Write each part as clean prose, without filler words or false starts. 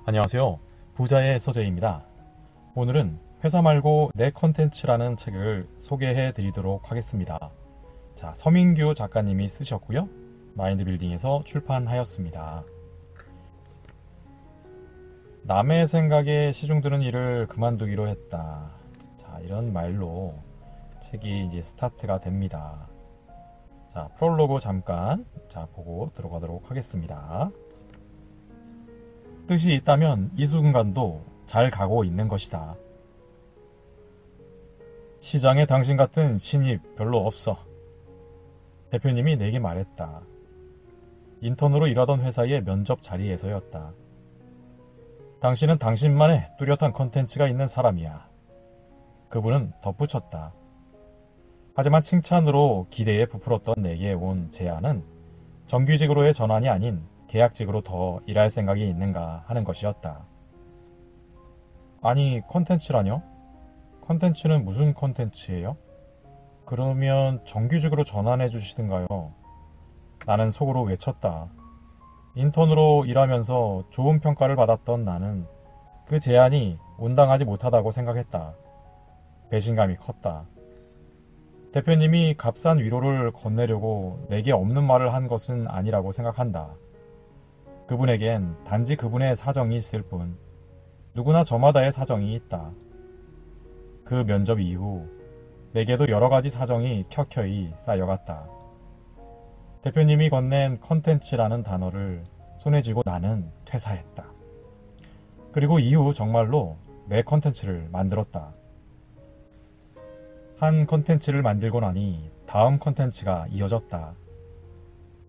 안녕하세요. 부자의 서재입니다. 오늘은 회사 말고 내 컨텐츠라는 책을 소개해 드리도록 하겠습니다. 자, 서민규 작가님이 쓰셨고요. 마인드빌딩에서 출판하였습니다. 남의 생각에 시중드는 일을 그만두기로 했다. 자, 이런 말로 책이 이제 스타트가 됩니다. 자, 프롤로그 잠깐 보고 들어가도록 하겠습니다. 뜻이 있다면 이 순간도 잘 가고 있는 것이다. 시장에 당신 같은 신입 별로 없어. 대표님이 내게 말했다. 인턴으로 일하던 회사의 면접 자리에서였다. 당신은 당신만의 뚜렷한 컨텐츠가 있는 사람이야. 그분은 덧붙였다. 하지만 칭찬으로 기대에 부풀었던 내게 온 제안은 정규직으로의 전환이 아닌 계약직으로 더 일할 생각이 있는가 하는 것이었다. 아니, 컨텐츠라뇨? 컨텐츠는 무슨 컨텐츠예요? 그러면 정규직으로 전환해 주시든가요? 나는 속으로 외쳤다. 인턴으로 일하면서 좋은 평가를 받았던 나는 그 제안이 온당하지 못하다고 생각했다. 배신감이 컸다. 대표님이 값싼 위로를 건네려고 내게 없는 말을 한 것은 아니라고 생각한다. 그분에겐 단지 그분의 사정이 있을 뿐 누구나 저마다의 사정이 있다. 그 면접 이후 내게도 여러 가지 사정이 켜켜이 쌓여갔다. 대표님이 건넨 컨텐츠라는 단어를 손에 쥐고 나는 퇴사했다. 그리고 이후 정말로 내 컨텐츠를 만들었다. 한 컨텐츠를 만들고 나니 다음 컨텐츠가 이어졌다.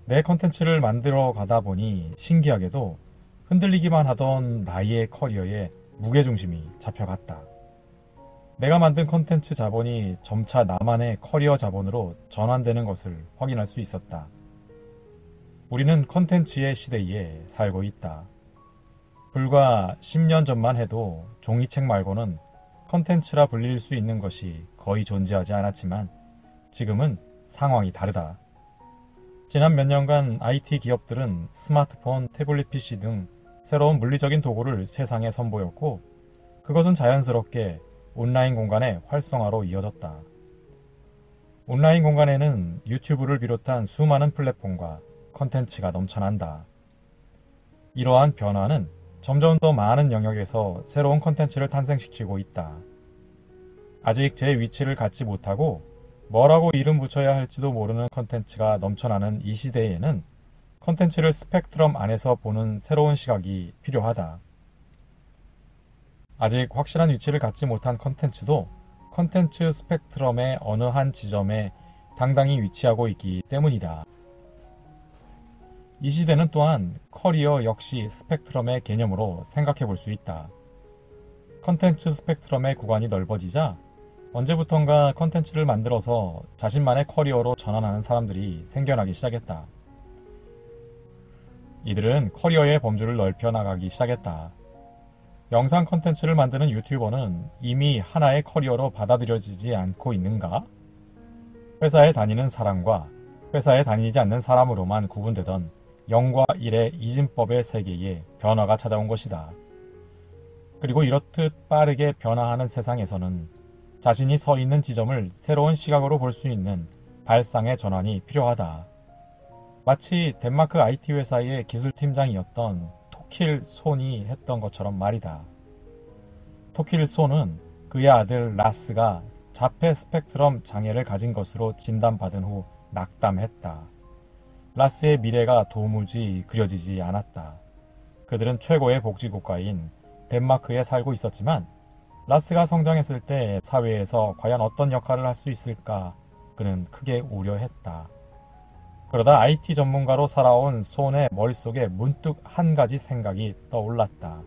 내 컨텐츠를 만들어 가다 보니 신기하게도 흔들리기만 하던 나의 커리어에 무게중심이 잡혀갔다. 내가 만든 컨텐츠 자본이 점차 나만의 커리어 자본으로 전환되는 것을 확인할 수 있었다. 우리는 컨텐츠의 시대에 살고 있다. 불과 10년 전만 해도 종이책 말고는 컨텐츠라 불릴 수 있는 것이 거의 존재하지 않았지만 지금은 상황이 다르다. 지난 몇 년간 IT 기업들은 스마트폰, 태블릿 PC 등 새로운 물리적인 도구를 세상에 선보였고 그것은 자연스럽게 온라인 공간의 활성화로 이어졌다. 온라인 공간에는 유튜브를 비롯한 수많은 플랫폼과 컨텐츠가 넘쳐난다. 이러한 변화는 점점 더 많은 영역에서 새로운 컨텐츠를 탄생시키고 있다. 아직 제 위치를 갖지 못하고 뭐라고 이름 붙여야 할지도 모르는 컨텐츠가 넘쳐나는 이 시대에는 컨텐츠를 스펙트럼 안에서 보는 새로운 시각이 필요하다. 아직 확실한 위치를 갖지 못한 컨텐츠도 컨텐츠 스펙트럼의 어느 한 지점에 당당히 위치하고 있기 때문이다. 이 시대는 또한 커리어 역시 스펙트럼의 개념으로 생각해 볼 수 있다. 컨텐츠 스펙트럼의 구간이 넓어지자 언제부턴가 컨텐츠를 만들어서 자신만의 커리어로 전환하는 사람들이 생겨나기 시작했다. 이들은 커리어의 범주를 넓혀 나가기 시작했다. 영상 컨텐츠를 만드는 유튜버는 이미 하나의 커리어로 받아들여지지 않고 있는가? 회사에 다니는 사람과 회사에 다니지 않는 사람으로만 구분되던 0과 1의 이진법의 세계에 변화가 찾아온 것이다. 그리고 이렇듯 빠르게 변화하는 세상에서는 자신이 서 있는 지점을 새로운 시각으로 볼 수 있는 발상의 전환이 필요하다. 마치 덴마크 IT 회사의 기술팀장이었던 토킬 손이 했던 것처럼 말이다. 토킬 손은 그의 아들 라스가 자폐 스펙트럼 장애를 가진 것으로 진단받은 후 낙담했다. 라스의 미래가 도무지 그려지지 않았다. 그들은 최고의 복지국가인 덴마크에 살고 있었지만 라스가 성장했을 때 사회에서 과연 어떤 역할을 할 수 있을까 그는 크게 우려했다. 그러다 IT 전문가로 살아온 손의 머릿속에 문득 한 가지 생각이 떠올랐다.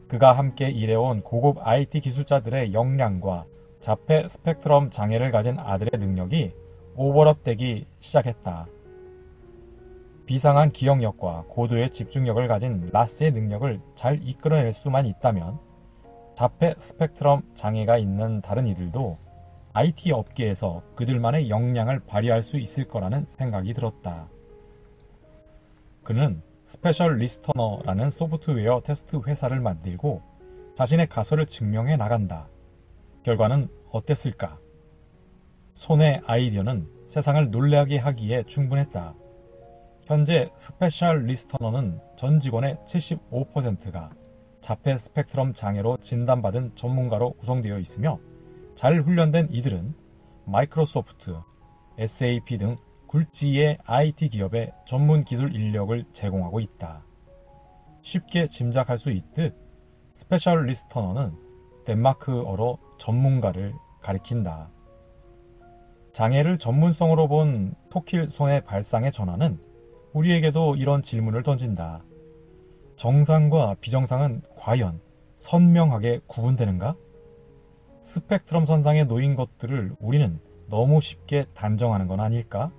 그가 함께 일해온 고급 IT 기술자들의 역량과 자폐 스펙트럼 장애를 가진 아들의 능력이 오버랩되기 시작했다. 비상한 기억력과 고도의 집중력을 가진 라스의 능력을 잘 이끌어낼 수만 있다면 자폐 스펙트럼 장애가 있는 다른 이들도 IT 업계에서 그들만의 역량을 발휘할 수 있을 거라는 생각이 들었다. 그는 스페셜 리스터너라는 소프트웨어 테스트 회사를 만들고 자신의 가설을 증명해 나간다. 결과는 어땠을까? 손의 아이디어는 세상을 놀라게 하기에 충분했다. 현재 스페셜 리스터너는 전 직원의 75%가 자폐 스펙트럼 장애로 진단받은 전문가로 구성되어 있으며 잘 훈련된 이들은 마이크로소프트, SAP 등 굴지의 IT 기업에 전문 기술 인력을 제공하고 있다. 쉽게 짐작할 수 있듯 스페셜 리스터너는 덴마크어로 전문가를 가리킨다. 장애를 전문성으로 본 토킬 손의 발상의 전환은 우리에게도 이런 질문을 던진다. 정상과 비정상은 과연 선명하게 구분되는가? 스펙트럼 선상에 놓인 것들을 우리는 너무 쉽게 단정하는 건 아닐까?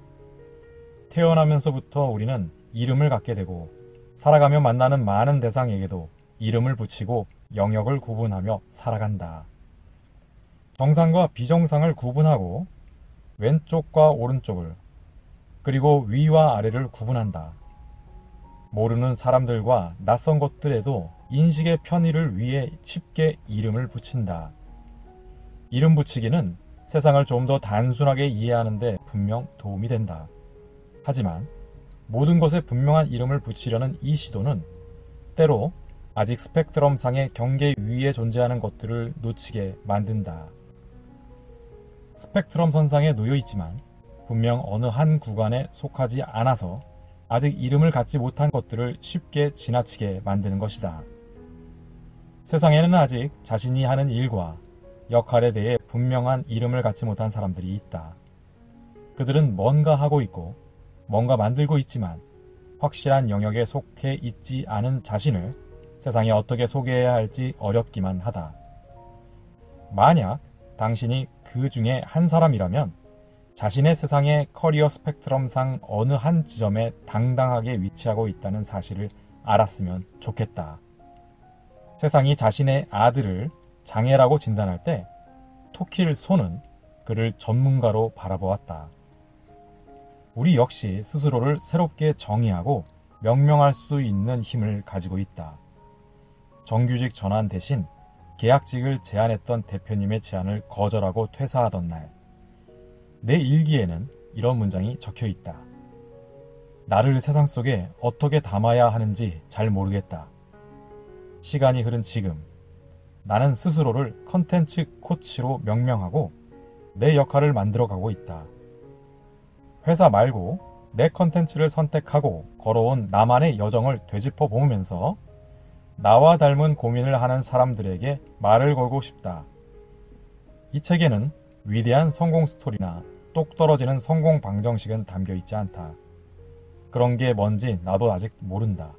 태어나면서부터 우리는 이름을 갖게 되고 살아가며 만나는 많은 대상에게도 이름을 붙이고 영역을 구분하며 살아간다. 정상과 비정상을 구분하고 왼쪽과 오른쪽을 그리고 위와 아래를 구분한다. 모르는 사람들과 낯선 것들에도 인식의 편의를 위해 쉽게 이름을 붙인다. 이름 붙이기는 세상을 좀 더 단순하게 이해하는 데 분명 도움이 된다. 하지만 모든 것에 분명한 이름을 붙이려는 이 시도는 때로 아직 스펙트럼상의 경계 위에 존재하는 것들을 놓치게 만든다. 스펙트럼 선상에 놓여 있지만 분명 어느 한 구간에 속하지 않아서 아직 이름을 갖지 못한 것들을 쉽게 지나치게 만드는 것이다. 세상에는 아직 자신이 하는 일과 역할에 대해 분명한 이름을 갖지 못한 사람들이 있다. 그들은 뭔가 하고 있고 뭔가 만들고 있지만 확실한 영역에 속해 있지 않은 자신을 세상에 어떻게 소개해야 할지 어렵기만 하다. 만약 당신이 그 중에 한 사람이라면 자신의 세상의 커리어 스펙트럼상 어느 한 지점에 당당하게 위치하고 있다는 사실을 알았으면 좋겠다. 세상이 자신의 아들을 장애라고 진단할 때 토킬 손은 그를 전문가로 바라보았다. 우리 역시 스스로를 새롭게 정의하고 명명할 수 있는 힘을 가지고 있다. 정규직 전환 대신 계약직을 제안했던 대표님의 제안을 거절하고 퇴사하던 날, 내 일기에는 이런 문장이 적혀 있다. 나를 세상 속에 어떻게 담아야 하는지 잘 모르겠다. 시간이 흐른 지금, 나는 스스로를 컨텐츠 코치로 명명하고 내 역할을 만들어가고 있다. 회사 말고 내 컨텐츠를 선택하고 걸어온 나만의 여정을 되짚어 보면서 나와 닮은 고민을 하는 사람들에게 말을 걸고 싶다. 이 책에는 위대한 성공 스토리나 똑 떨어지는 성공 방정식은 담겨 있지 않다. 그런 게 뭔지 나도 아직 모른다.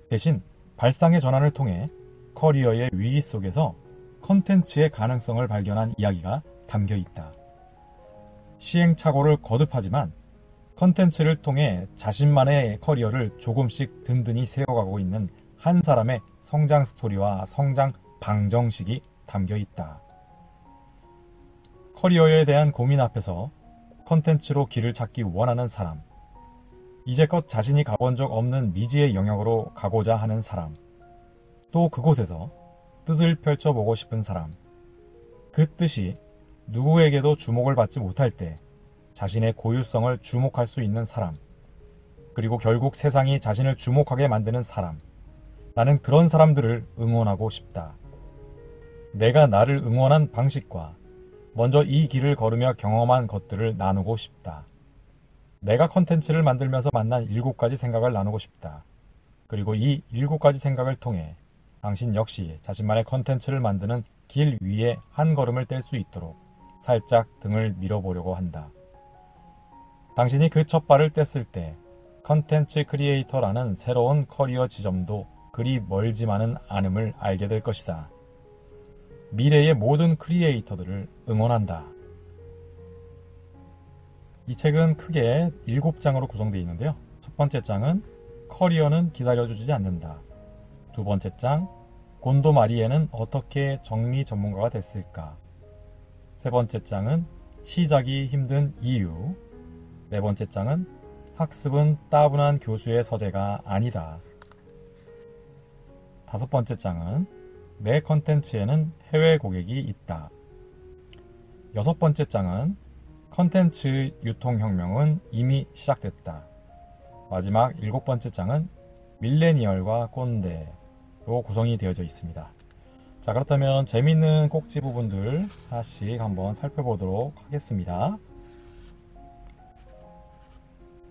대신 발상의 전환을 통해 커리어의 위기 속에서 컨텐츠의 가능성을 발견한 이야기가 담겨 있다. 시행착오를 거듭하지만 컨텐츠를 통해 자신만의 커리어를 조금씩 든든히 세워가고 있는 한 사람의 성장 스토리와 성장 방정식이 담겨 있다. 커리어에 대한 고민 앞에서 컨텐츠로 길을 찾기 원하는 사람, 이제껏 자신이 가본 적 없는 미지의 영역으로 가고자 하는 사람, 또 그곳에서 뜻을 펼쳐보고 싶은 사람, 그 뜻이 누구에게도 주목을 받지 못할 때 자신의 고유성을 주목할 수 있는 사람, 그리고 결국 세상이 자신을 주목하게 만드는 사람, 나는 그런 사람들을 응원하고 싶다. 내가 나를 응원한 방식과 먼저 이 길을 걸으며 경험한 것들을 나누고 싶다. 내가 컨텐츠를 만들면서 만난 7가지 생각을 나누고 싶다. 그리고 이 7가지 생각을 통해 당신 역시 자신만의 컨텐츠를 만드는 길 위에 한 걸음을 뗄 수 있도록 살짝 등을 밀어보려고 한다. 당신이 그 첫 발을 뗐을 때 컨텐츠 크리에이터라는 새로운 커리어 지점도 그리 멀지만은 않음을 알게 될 것이다. 미래의 모든 크리에이터들을 응원한다. 이 책은 크게 7장으로 구성되어 있는데요. 첫 번째 장은 커리어는 기다려주지 않는다. 두 번째 장, 곤도 마리에는 어떻게 정리 전문가가 됐을까? 세 번째 장은 시작이 힘든 이유. 네 번째 장은 학습은 따분한 교수의 서재가 아니다. 5번째 장은 내 컨텐츠에는 해외 고객이 있다. 6번째 장은 컨텐츠 유통혁명은 이미 시작됐다. 마지막 7번째 장은 밀레니얼과 꼰대로 구성이 되어져 있습니다. 자, 그렇다면 재미있는 꼭지 부분들 하나씩 한번 살펴보도록 하겠습니다.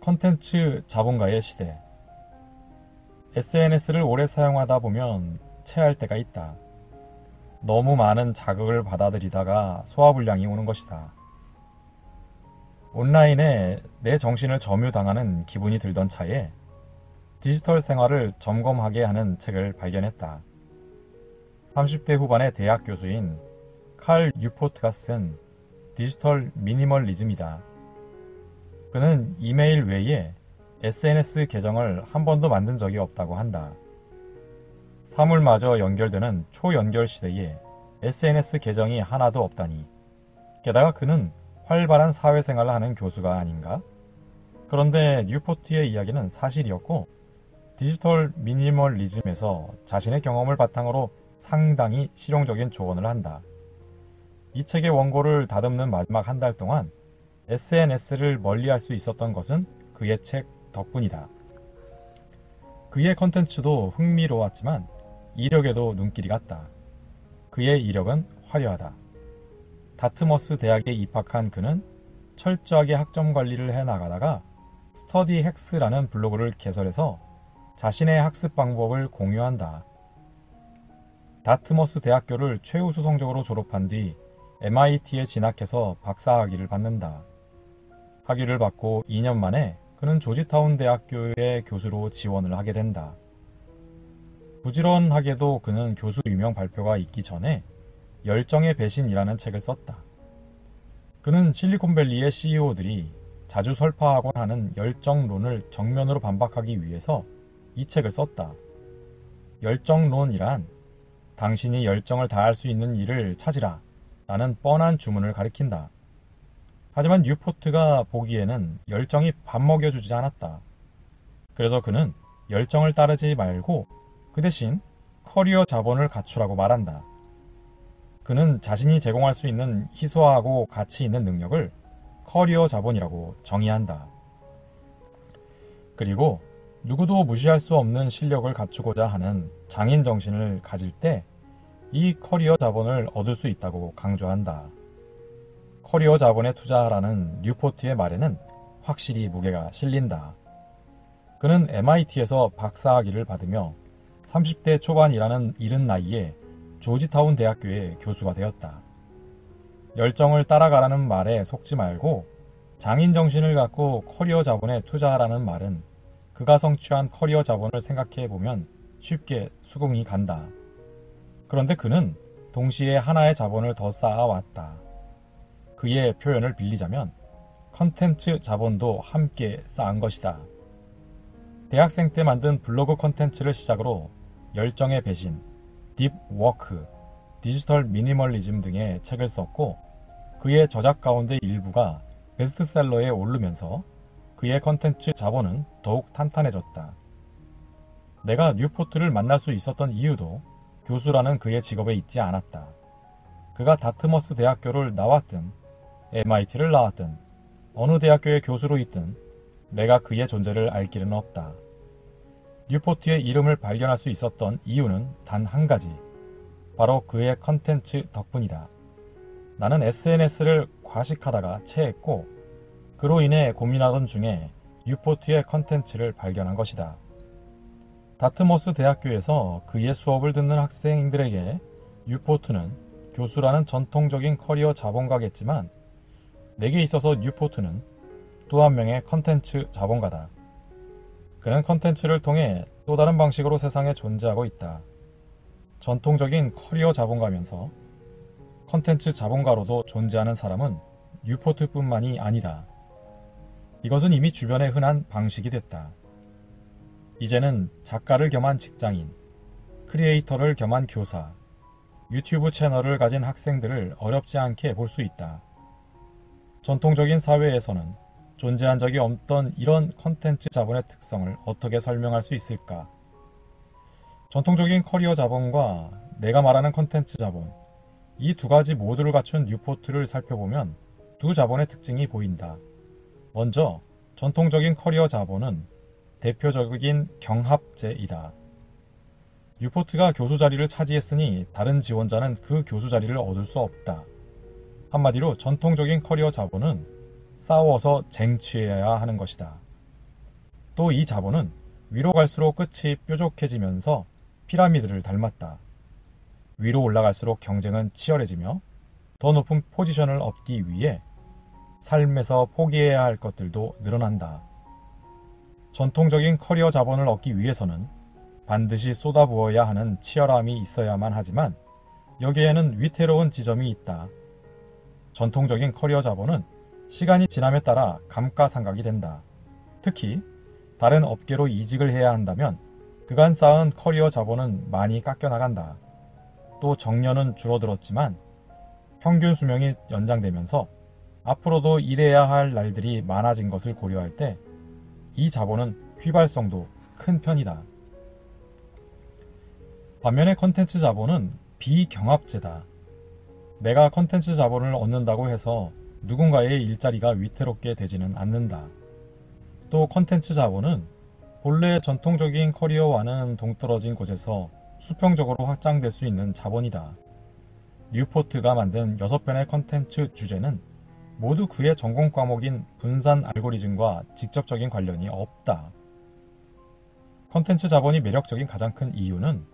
컨텐츠 자본가의 시대. SNS를 오래 사용하다 보면 체할 때가 있다. 너무 많은 자극을 받아들이다가 소화불량이 오는 것이다. 온라인에 내 정신을 점유당하는 기분이 들던 차에 디지털 생활을 점검하게 하는 책을 발견했다. 30대 후반의 대학 교수인 칼 뉴포트가 쓴 디지털 미니멀리즘이다. 그는 이메일 외에 SNS 계정을 한 번도 만든 적이 없다고 한다. 사물마저 연결되는 초연결 시대에 SNS 계정이 하나도 없다니. 게다가 그는 활발한 사회생활을 하는 교수가 아닌가? 그런데 뉴포트의 이야기는 사실이었고 디지털 미니멀리즘에서 자신의 경험을 바탕으로 상당히 실용적인 조언을 한다. 이 책의 원고를 다듬는 마지막 한 달 동안 SNS를 멀리할 수 있었던 것은 그의 책 덕분이다. 그의 컨텐츠도 흥미로웠지만 이력에도 눈길이 갔다. 그의 이력은 화려하다. 다트머스 대학에 입학한 그는 철저하게 학점 관리를 해나가다가 스터디 헥스라는 블로그를 개설해서 자신의 학습 방법을 공유한다. 다트머스 대학교를 최우수 성적으로 졸업한 뒤 MIT에 진학해서 박사학위를 받는다. 학위를 받고 2년 만에 그는 조지타운 대학교의 교수로 지원을 하게 된다. 부지런하게도 그는 교수 유명 발표가 있기 전에 열정의 배신이라는 책을 썼다. 그는 실리콘밸리의 CEO들이 자주 설파하곤 하는 열정론을 정면으로 반박하기 위해서 이 책을 썼다. 열정론이란 당신이 열정을 다할 수 있는 일을 찾으라 라는 뻔한 주문을 가리킨다. 하지만 뉴포트가 보기에는 열정이 밥 먹여주지 않았다. 그래서 그는 열정을 따르지 말고 그 대신 커리어 자본을 갖추라고 말한다. 그는 자신이 제공할 수 있는 희소하고 가치 있는 능력을 커리어 자본이라고 정의한다. 그리고 누구도 무시할 수 없는 실력을 갖추고자 하는 장인 정신을 가질 때 이 커리어 자본을 얻을 수 있다고 강조한다. 커리어 자본에 투자하라는 뉴포트의 말에는 확실히 무게가 실린다. 그는 MIT에서 박사학위를 받으며 30대 초반이라는 이른 나이에 조지타운 대학교의 교수가 되었다. 열정을 따라가라는 말에 속지 말고 장인 정신을 갖고 커리어 자본에 투자하라는 말은 그가 성취한 커리어 자본을 생각해 보면 쉽게 수긍이 간다. 그런데 그는 동시에 하나의 자본을 더 쌓아왔다. 그의 표현을 빌리자면 컨텐츠 자본도 함께 쌓은 것이다. 대학생 때 만든 블로그 컨텐츠를 시작으로 열정의 배신, 딥워크, 디지털 미니멀리즘 등의 책을 썼고 그의 저작 가운데 일부가 베스트셀러에 오르면서 그의 컨텐츠 자본은 더욱 탄탄해졌다. 내가 뉴포트를 만날 수 있었던 이유도 교수라는 그의 직업에 있지 않았다. 그가 다트머스 대학교를 나왔든 MIT를 나왔든 어느 대학교의 교수로 있든 내가 그의 존재를 알 길은 없다. 뉴포트의 이름을 발견할 수 있었던 이유는 단 한 가지. 바로 그의 컨텐츠 덕분이다. 나는 SNS를 과식하다가 체했고 그로 인해 고민하던 중에 뉴포트의 컨텐츠를 발견한 것이다. 다트머스 대학교에서 그의 수업을 듣는 학생들에게 뉴포트는 교수라는 전통적인 커리어 자본가겠지만 내게 있어서 뉴포트는 또 한 명의 컨텐츠 자본가다. 그는 컨텐츠를 통해 또 다른 방식으로 세상에 존재하고 있다. 전통적인 커리어 자본가면서 컨텐츠 자본가로도 존재하는 사람은 뉴포트뿐만이 아니다. 이것은 이미 주변에 흔한 방식이 됐다. 이제는 작가를 겸한 직장인, 크리에이터를 겸한 교사, 유튜브 채널을 가진 학생들을 어렵지 않게 볼 수 있다. 전통적인 사회에서는 존재한 적이 없던 이런 컨텐츠 자본의 특성을 어떻게 설명할 수 있을까? 전통적인 커리어 자본과 내가 말하는 컨텐츠 자본, 이 두 가지 모두를 갖춘 뉴포트를 살펴보면 두 자본의 특징이 보인다. 먼저 전통적인 커리어 자본은 대표적인 경합제이다. 뉴포트가 교수 자리를 차지했으니 다른 지원자는 그 교수 자리를 얻을 수 없다. 한마디로 전통적인 커리어 자본은 싸워서 쟁취해야 하는 것이다. 또 이 자본은 위로 갈수록 끝이 뾰족해지면서 피라미드를 닮았다. 위로 올라갈수록 경쟁은 치열해지며 더 높은 포지션을 얻기 위해 삶에서 포기해야 할 것들도 늘어난다. 전통적인 커리어 자본을 얻기 위해서는 반드시 쏟아부어야 하는 치열함이 있어야만 하지만 여기에는 위태로운 지점이 있다. 전통적인 커리어 자본은 시간이 지남에 따라 감가상각이 된다. 특히 다른 업계로 이직을 해야 한다면 그간 쌓은 커리어 자본은 많이 깎여나간다. 또 정년은 줄어들었지만 평균 수명이 연장되면서 앞으로도 일해야 할 날들이 많아진 것을 고려할 때 이 자본은 휘발성도 큰 편이다. 반면에 컨텐츠 자본은 비경합제다. 내가 컨텐츠 자본을 얻는다고 해서 누군가의 일자리가 위태롭게 되지는 않는다. 또 컨텐츠 자본은 본래 전통적인 커리어와는 동떨어진 곳에서 수평적으로 확장될 수 있는 자본이다. 뉴포트가 만든 6편의 컨텐츠 주제는 모두 그의 전공 과목인 분산 알고리즘과 직접적인 관련이 없다. 컨텐츠 자본이 매력적인 가장 큰 이유는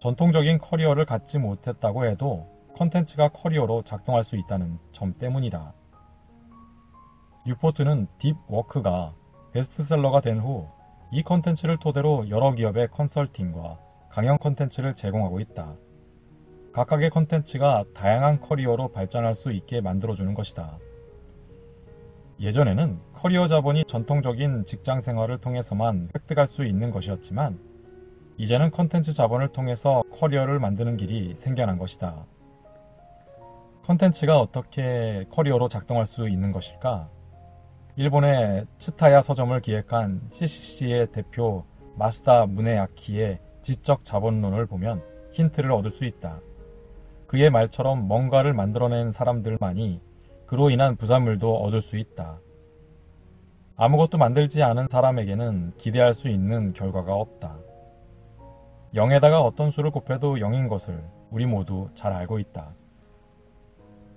전통적인 커리어를 갖지 못했다고 해도 컨텐츠가 커리어로 작동할 수 있다는 점 때문이다. 뉴포트는 딥워크가 베스트셀러가 된 후 이 컨텐츠를 토대로 여러 기업의 컨설팅과 강연 컨텐츠를 제공하고 있다. 각각의 컨텐츠가 다양한 커리어로 발전할 수 있게 만들어주는 것이다. 예전에는 커리어 자본이 전통적인 직장 생활을 통해서만 획득할 수 있는 것이었지만 이제는 컨텐츠 자본을 통해서 커리어를 만드는 길이 생겨난 것이다. 컨텐츠가 어떻게 커리어로 작동할 수 있는 것일까? 일본의 츠타야 서점을 기획한 CCC의 대표 마스다 무네야키의 지적 자본론을 보면 힌트를 얻을 수 있다. 그의 말처럼 뭔가를 만들어낸 사람들만이 그로 인한 부산물도 얻을 수 있다. 아무것도 만들지 않은 사람에게는 기대할 수 있는 결과가 없다. 0에다가 어떤 수를 곱해도 0인 것을 우리 모두 잘 알고 있다.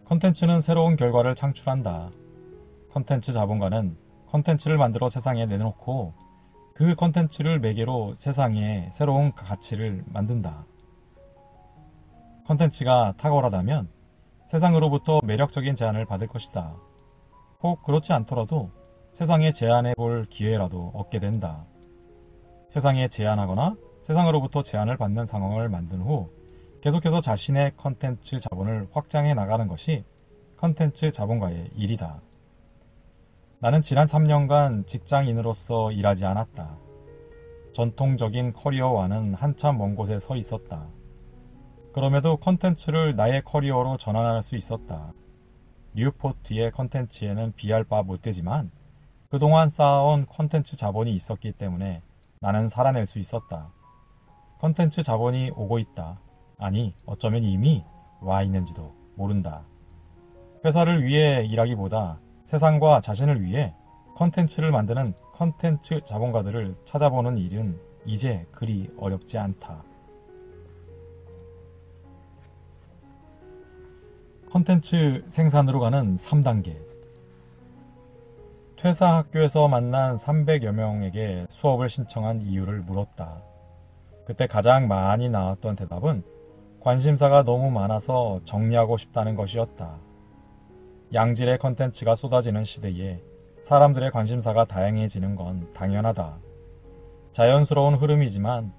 컨텐츠는 새로운 결과를 창출한다. 컨텐츠 자본가는 컨텐츠를 만들어 세상에 내놓고 그 컨텐츠를 매개로 세상에 새로운 가치를 만든다. 컨텐츠가 탁월하다면 세상으로부터 매력적인 제안을 받을 것이다. 혹 그렇지 않더라도 세상에 제안해 볼 기회라도 얻게 된다. 세상에 제안하거나 세상으로부터 제안을 받는 상황을 만든 후 계속해서 자신의 컨텐츠 자본을 확장해 나가는 것이 컨텐츠 자본가의 일이다. 나는 지난 3년간 직장인으로서 일하지 않았다. 전통적인 커리어와는 한참 먼 곳에 서 있었다. 그럼에도 컨텐츠를 나의 커리어로 전환할 수 있었다. 뉴포트의 컨텐츠에는 비할 바 못되지만 그동안 쌓아온 컨텐츠 자본이 있었기 때문에 나는 살아낼 수 있었다. 컨텐츠 자본이 오고 있다. 아니, 어쩌면 이미 와 있는지도 모른다. 회사를 위해 일하기보다 세상과 자신을 위해 컨텐츠를 만드는 컨텐츠 자본가들을 찾아보는 일은 이제 그리 어렵지 않다. 컨텐츠 생산으로 가는 3단계. 퇴사 학교에서 만난 300여 명에게 수업을 신청한 이유를 물었다. 그때 가장 많이 나왔던 대답은 관심사가 너무 많아서 정리하고 싶다는 것이었다. 양질의 컨텐츠가 쏟아지는 시대에 사람들의 관심사가 다양해지는 건 당연하다. 자연스러운 흐름이지만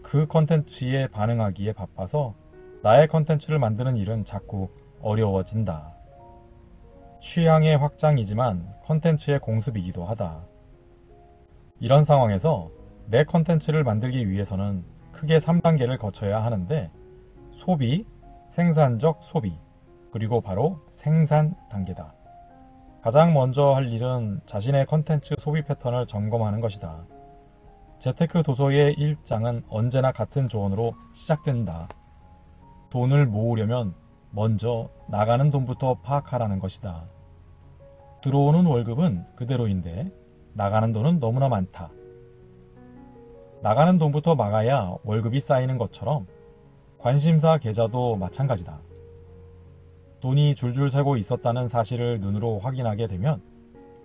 그 컨텐츠에 반응하기에 바빠서 나의 컨텐츠를 만드는 일은 자꾸 어려워진다. 취향의 확장이지만 컨텐츠의 공습이기도 하다. 이런 상황에서 내 컨텐츠를 만들기 위해서는 크게 3단계를 거쳐야 하는데 소비, 생산적 소비, 그리고 바로 생산 단계다. 가장 먼저 할 일은 자신의 컨텐츠 소비 패턴을 점검하는 것이다. 재테크 도서의 1장은 언제나 같은 조언으로 시작된다. 돈을 모으려면 먼저 나가는 돈부터 파악하라는 것이다. 들어오는 월급은 그대로인데 나가는 돈은 너무나 많다. 나가는 돈부터 막아야 월급이 쌓이는 것처럼 관심사 계좌도 마찬가지다. 돈이 줄줄 새고 있었다는 사실을 눈으로 확인하게 되면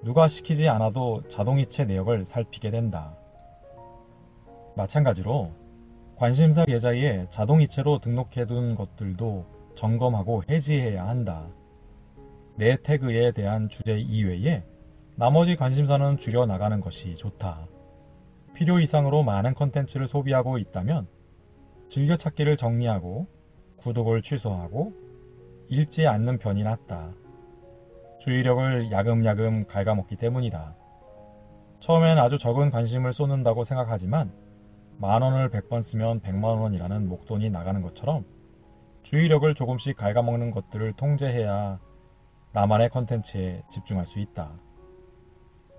누가 시키지 않아도 자동이체 내역을 살피게 된다. 마찬가지로 관심사 계좌에 자동이체로 등록해둔 것들도 점검하고 해지해야 한다. 내 태그에 대한 주제 이외에 나머지 관심사는 줄여나가는 것이 좋다. 필요 이상으로 많은 컨텐츠를 소비하고 있다면 즐겨찾기를 정리하고 구독을 취소하고 읽지 않는 편이 낫다. 주의력을 야금야금 갉아먹기 때문이다. 처음엔 아주 적은 관심을 쏟는다고 생각하지만 10,000원을 100번 쓰면 100만원이라는 목돈이 나가는 것처럼 주의력을 조금씩 갉아먹는 것들을 통제해야 나만의 컨텐츠에 집중할 수 있다.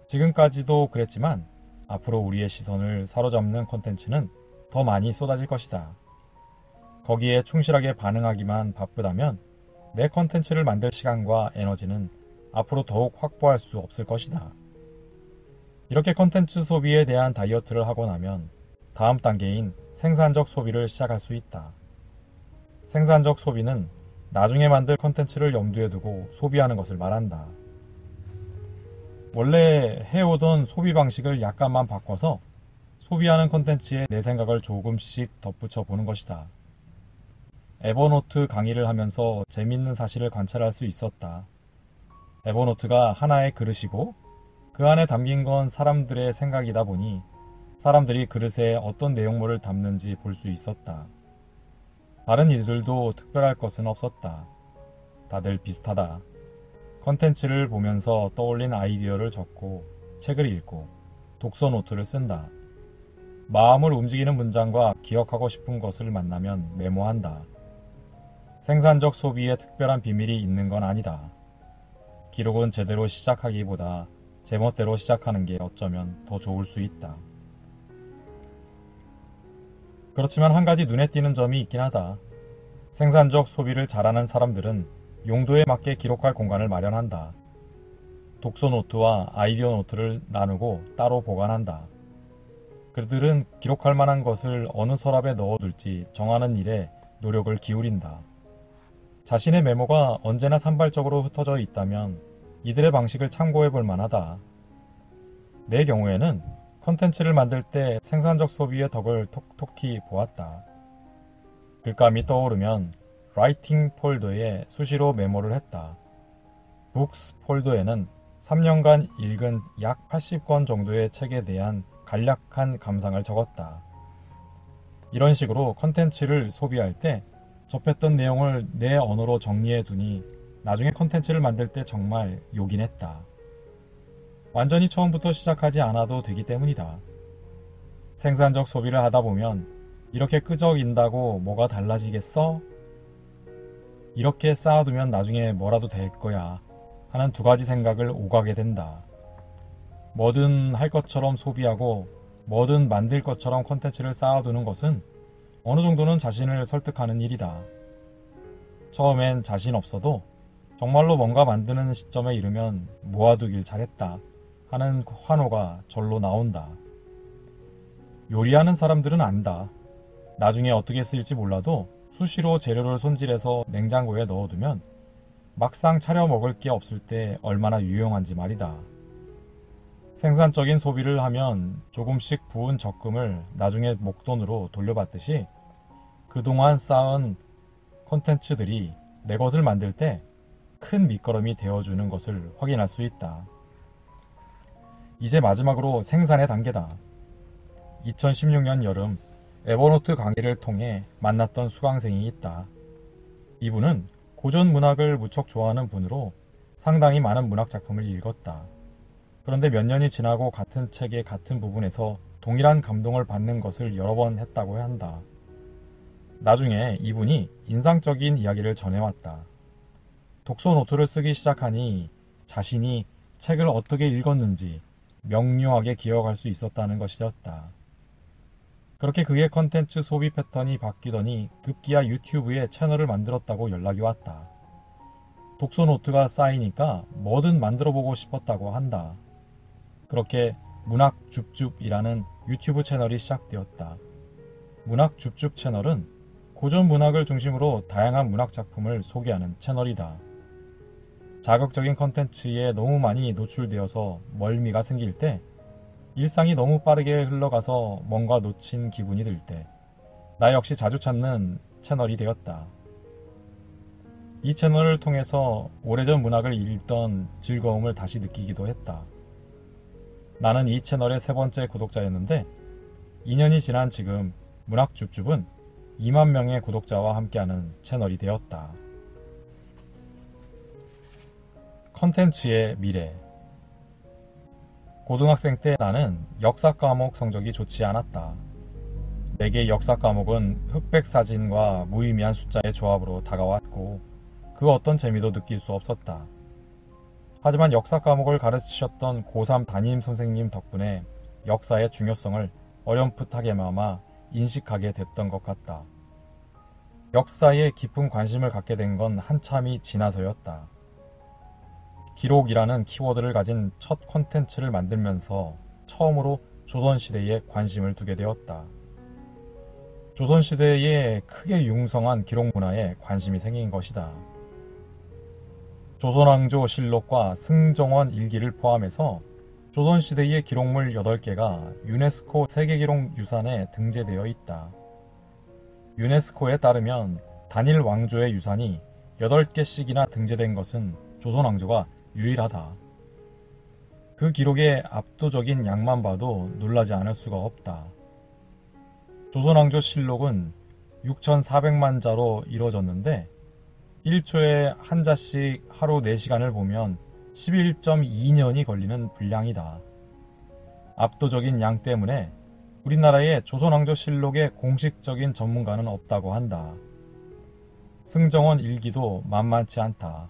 지금까지도 그랬지만 앞으로 우리의 시선을 사로잡는 컨텐츠는 더 많이 쏟아질 것이다. 거기에 충실하게 반응하기만 바쁘다면 내 컨텐츠를 만들 시간과 에너지는 앞으로 더욱 확보할 수 없을 것이다. 이렇게 컨텐츠 소비에 대한 다이어트를 하고 나면 다음 단계인 생산적 소비를 시작할 수 있다. 생산적 소비는 나중에 만들 컨텐츠를 염두에 두고 소비하는 것을 말한다. 원래 해오던 소비 방식을 약간만 바꿔서 소비하는 컨텐츠에 내 생각을 조금씩 덧붙여 보는 것이다. 에버노트 강의를 하면서 재밌는 사실을 관찰할 수 있었다. 에버노트가 하나의 그릇이고 그 안에 담긴 건 사람들의 생각이다 보니 사람들이 그릇에 어떤 내용물을 담는지 볼 수 있었다. 다른 일들도 특별할 것은 없었다. 다들 비슷하다. 컨텐츠를 보면서 떠올린 아이디어를 적고 책을 읽고 독서 노트를 쓴다. 마음을 움직이는 문장과 기억하고 싶은 것을 만나면 메모한다. 생산적 소비에 특별한 비밀이 있는 건 아니다. 기록은 제대로 시작하기보다 제멋대로 시작하는 게 어쩌면 더 좋을 수 있다. 그렇지만 한 가지 눈에 띄는 점이 있긴 하다. 생산적 소비를 잘하는 사람들은 용도에 맞게 기록할 공간을 마련한다. 독서 노트와 아이디어 노트를 나누고 따로 보관한다. 그들은 기록할 만한 것을 어느 서랍에 넣어둘지 정하는 일에 노력을 기울인다. 자신의 메모가 언제나 산발적으로 흩어져 있다면 이들의 방식을 참고해 볼 만하다. 내 경우에는 컨텐츠를 만들 때 생산적 소비의 덕을 톡톡히 보았다. 글감이 떠오르면 라이팅 폴더에 수시로 메모를 했다. 북스 폴더에는 3년간 읽은 약 80권 정도의 책에 대한 간략한 감상을 적었다. 이런 식으로 컨텐츠를 소비할 때 접했던 내용을 내 언어로 정리해 두니 나중에 컨텐츠를 만들 때 정말 요긴했다. 완전히 처음부터 시작하지 않아도 되기 때문이다. 생산적 소비를 하다 보면 이렇게 끄적인다고 뭐가 달라지겠어? 이렇게 쌓아두면 나중에 뭐라도 될 거야 하는 두 가지 생각을 오가게 된다. 뭐든 할 것처럼 소비하고 뭐든 만들 것처럼 컨텐츠를 쌓아두는 것은 어느 정도는 자신을 설득하는 일이다. 처음엔 자신 없어도 정말로 뭔가 만드는 시점에 이르면 모아두길 잘했다 하는 환호가 절로 나온다. 요리하는 사람들은 안다. 나중에 어떻게 쓰일지 몰라도 수시로 재료를 손질해서 냉장고에 넣어두면 막상 차려 먹을 게 없을 때 얼마나 유용한지 말이다. 생산적인 소비를 하면 조금씩 부은 적금을 나중에 목돈으로 돌려받듯이 그동안 쌓은 콘텐츠들이 내 것을 만들 때 큰 밑거름이 되어주는 것을 확인할 수 있다. 이제 마지막으로 생산의 단계다. 2016년 여름 에버노트 강의를 통해 만났던 수강생이 있다. 이분은 고전 문학을 무척 좋아하는 분으로 상당히 많은 문학 작품을 읽었다. 그런데 몇 년이 지나고 같은 책의 같은 부분에서 동일한 감동을 받는 것을 여러 번 했다고 한다. 나중에 이분이 인상적인 이야기를 전해왔다. 독서 노트를 쓰기 시작하니 자신이 책을 어떻게 읽었는지 명료하게 기억할 수 있었다는 것이었다. 그렇게 그의 컨텐츠 소비 패턴이 바뀌더니 급기야 유튜브에 채널을 만들었다고 연락이 왔다. 독서 노트가 쌓이니까 뭐든 만들어보고 싶었다고 한다. 그렇게 문학 줍줍이라는 유튜브 채널이 시작되었다. 문학 줍줍 채널은 고전 문학을 중심으로 다양한 문학 작품을 소개하는 채널이다. 자극적인 컨텐츠에 너무 많이 노출되어서 멀미가 생길 때, 일상이 너무 빠르게 흘러가서 뭔가 놓친 기분이 들 때, 나 역시 자주 찾는 채널이 되었다. 이 채널을 통해서 오래전 문학을 읽던 즐거움을 다시 느끼기도 했다. 나는 이 채널의 3번째 구독자였는데 2년이 지난 지금 문학 줍줍은 2만 명의 구독자와 함께하는 채널이 되었다. 컨텐츠의 미래. 고등학생 때 나는 역사 과목 성적이 좋지 않았다. 내게 역사 과목은 흑백 사진과 무의미한 숫자의 조합으로 다가왔고 그 어떤 재미도 느낄 수 없었다. 하지만 역사 과목을 가르치셨던 고3 담임 선생님 덕분에 역사의 중요성을 어렴풋하게나마 인식하게 됐던 것 같다. 역사에 깊은 관심을 갖게 된 건 한참이 지나서였다. 기록이라는 키워드를 가진 첫 콘텐츠를 만들면서 처음으로 조선시대에 관심을 두게 되었다. 조선시대에 크게 융성한 기록 문화에 관심이 생긴 것이다. 조선왕조 실록과 승정원 일기를 포함해서 조선시대의 기록물 8개가 유네스코 세계기록유산에 등재되어 있다. 유네스코에 따르면 단일 왕조의 유산이 8개씩이나 등재된 것은 조선왕조가 유일하다. 그 기록의 압도적인 양만 봐도 놀라지 않을 수가 없다. 조선왕조 실록은 6,400만 자로 이루어졌는데 1초에 한 자씩 하루 4시간을 보면 11.2년이 걸리는 분량이다. 압도적인 양 때문에 우리나라의 조선왕조 실록의 공식적인 전문가는 없다고 한다. 승정원 일기도 만만치 않다.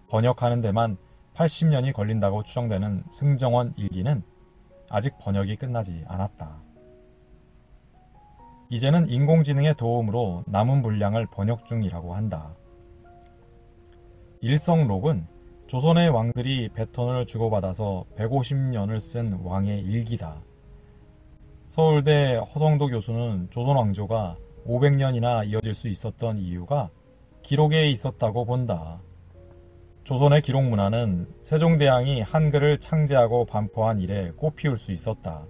번역하는 데만 80년이 걸린다고 추정되는 승정원 일기는 아직 번역이 끝나지 않았다. 이제는 인공지능의 도움으로 남은 분량을 번역 중이라고 한다. 일성록은 조선의 왕들이 배턴을 주고받아서 150년을 쓴 왕의 일기다. 서울대 허성도 교수는 조선왕조가 500년이나 이어질 수 있었던 이유가 기록에 있었다고 본다. 조선의 기록 문화는 세종대왕이 한글을 창제하고 반포한 이래 꽃피울 수 있었다.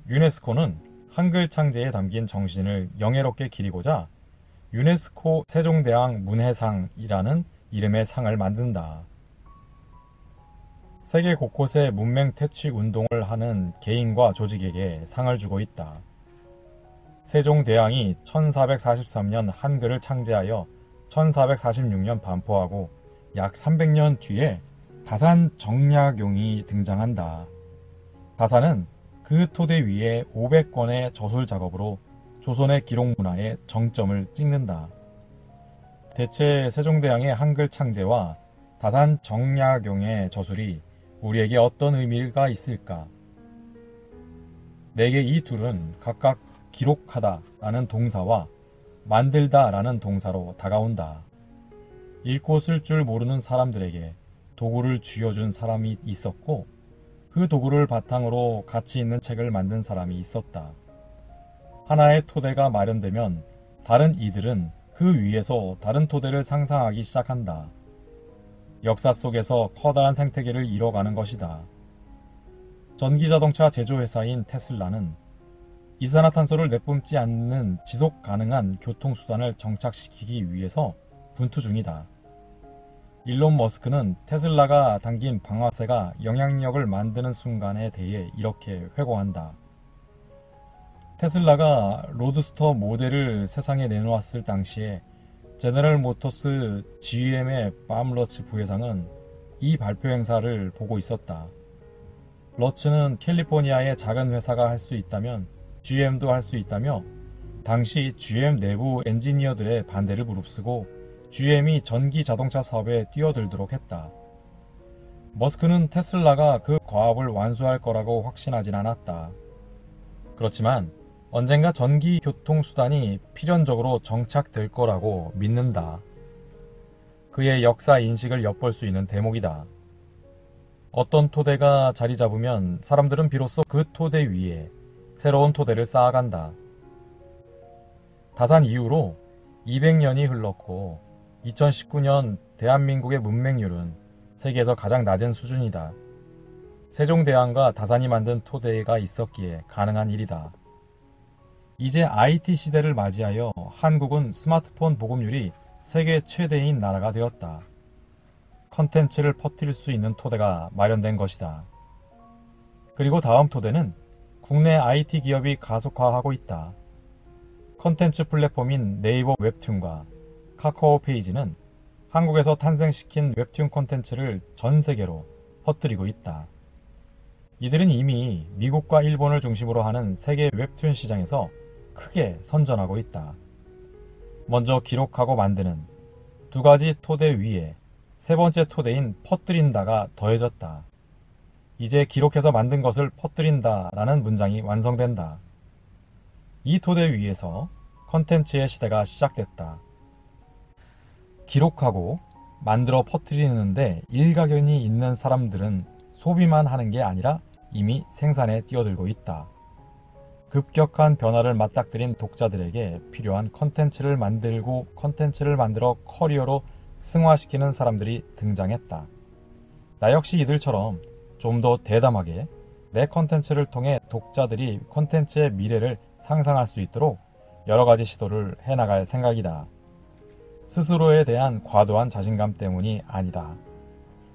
유네스코는 한글 창제에 담긴 정신을 영예롭게 기리고자 유네스코 세종대왕 문해상이라는 이름의 상을 만든다. 세계 곳곳에 문맹 퇴취 운동을 하는 개인과 조직에게 상을 주고 있다. 세종대왕이 1443년 한글을 창제하여 1446년 반포하고 약 300년 뒤에 다산 정약용이 등장한다. 다산은 그 토대 위에 500권의 저술 작업으로 조선의 기록 문화에 정점을 찍는다. 대체 세종대왕의 한글 창제와 다산 정약용의 저술이 우리에게 어떤 의미가 있을까? 내게 이 둘은 각각 기록하다라는 동사와 만들다라는 동사로 다가온다. 읽고 쓸 줄 모르는 사람들에게 도구를 쥐어준 사람이 있었고 그 도구를 바탕으로 가치 있는 책을 만든 사람이 있었다. 하나의 토대가 마련되면 다른 이들은 그 위에서 다른 토대를 상상하기 시작한다. 역사 속에서 커다란 생태계를 이뤄가는 것이다. 전기자동차 제조회사인 테슬라는 이산화탄소를 내뿜지 않는 지속 가능한 교통수단을 정착시키기 위해서 분투 중이다. 일론 머스크는 테슬라가 당긴 방아쇠가 영향력을 만드는 순간에 대해 이렇게 회고한다. 테슬라가 로드스터 모델을 세상에 내놓았을 당시에 제너럴 모터스 GM의 밤 러츠 부회장은 이 발표 행사를 보고 있었다. 러츠는 캘리포니아의 작은 회사가 할 수 있다면 GM도 할 수 있다며 당시 GM 내부 엔지니어들의 반대를 무릅쓰고 GM이 전기 자동차 사업에 뛰어들도록 했다. 머스크는 테슬라가 그 과업을 완수할 거라고 확신하진 않았다. 그렇지만 언젠가 전기 교통수단이 필연적으로 정착될 거라고 믿는다. 그의 역사 인식을 엿볼 수 있는 대목이다. 어떤 토대가 자리 잡으면 사람들은 비로소 그 토대 위에 새로운 토대를 쌓아간다. 다산 이후로 200년이 흘렀고 2019년 대한민국의 문맹률은 세계에서 가장 낮은 수준이다. 세종대왕과 다산이 만든 토대가 있었기에 가능한 일이다. 이제 IT 시대를 맞이하여 한국은 스마트폰 보급률이 세계 최대인 나라가 되었다. 컨텐츠를 퍼뜨릴 수 있는 토대가 마련된 것이다. 그리고 다음 토대는 국내 IT 기업이 가속화하고 있다. 컨텐츠 플랫폼인 네이버 웹툰과 카카오 페이지는 한국에서 탄생시킨 웹툰 콘텐츠를 전 세계로 퍼뜨리고 있다. 이들은 이미 미국과 일본을 중심으로 하는 세계 웹툰 시장에서 크게 선전하고 있다. 먼저 기록하고 만드는 두 가지 토대 위에 세 번째 토대인 퍼뜨린다가 더해졌다. 이제 기록해서 만든 것을 퍼뜨린다라는 문장이 완성된다. 이 토대 위에서 컨텐츠의 시대가 시작됐다. 기록하고 만들어 퍼뜨리는데 일가견이 있는 사람들은 소비만 하는 게 아니라 이미 생산에 뛰어들고 있다. 급격한 변화를 맞닥뜨린 독자들에게 필요한 컨텐츠를 만들고 컨텐츠를 만들어 커리어로 승화시키는 사람들이 등장했다. 나 역시 이들처럼 좀 더 대담하게 내 컨텐츠를 통해 독자들이 컨텐츠의 미래를 상상할 수 있도록 여러 가지 시도를 해나갈 생각이다. 스스로에 대한 과도한 자신감 때문이 아니다.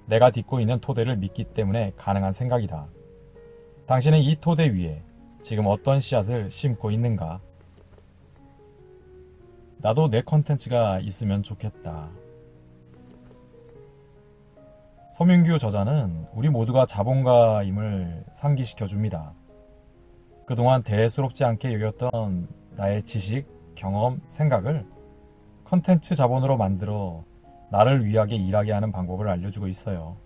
내가 딛고 있는 토대를 믿기 때문에 가능한 생각이다. 당신은 이 토대 위에 지금 어떤 씨앗을 심고 있는가? 나도 내 컨텐츠가 있으면 좋겠다. 서민규 저자는 우리 모두가 자본가임을 상기시켜줍니다. 그동안 대수롭지 않게 여겼던 나의 지식, 경험, 생각을 컨텐츠 자본으로 만들어 나를 위하게 일하게 하는 방법을 알려주고 있어요.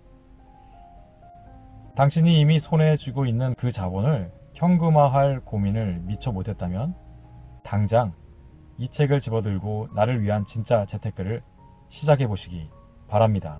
당신이 이미 손에 쥐고 있는 그 자본을 현금화할 고민을 미처 못했다면 당장 이 책을 집어들고 나를 위한 진짜 재테크를 시작해 보시기 바랍니다.